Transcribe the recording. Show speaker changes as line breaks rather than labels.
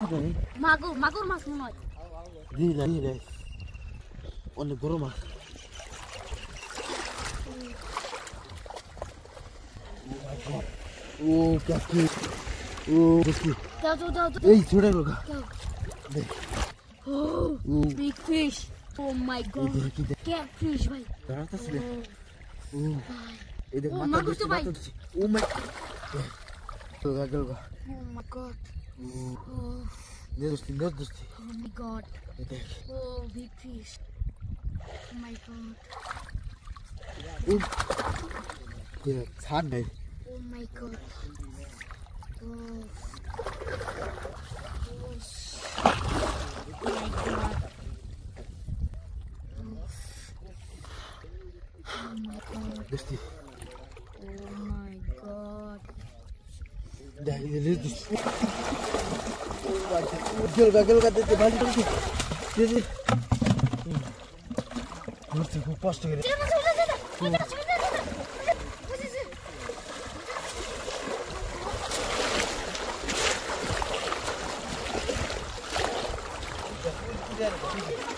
মাগুর মাগুর মাছ মনে হয়।
দিলে অনেক বড় মাছ। ও কাকি ও কাকি
যাও
এই ছোড়ে লোকা
ও big fish oh my god catfish ভাই
দাঁড়াতেছি রে ও
ভাই
এই দেখ
ও
মাথা
মাগুর তো
দিচ্ছে
ভাই
ও মাই তো গাগল গা
ও my god O
নেদুস্তি
O my god
এই দেখ
oh big fish oh my god
oh ছাড় নাই
oh my god oh my god. Oh my god.
দোস্তি
Oh my god.
দেখ এই দোস্তি গাগল গা দিতে ভালো করছি দিদি দোস্তি খুব কষ্ট করে Yeah.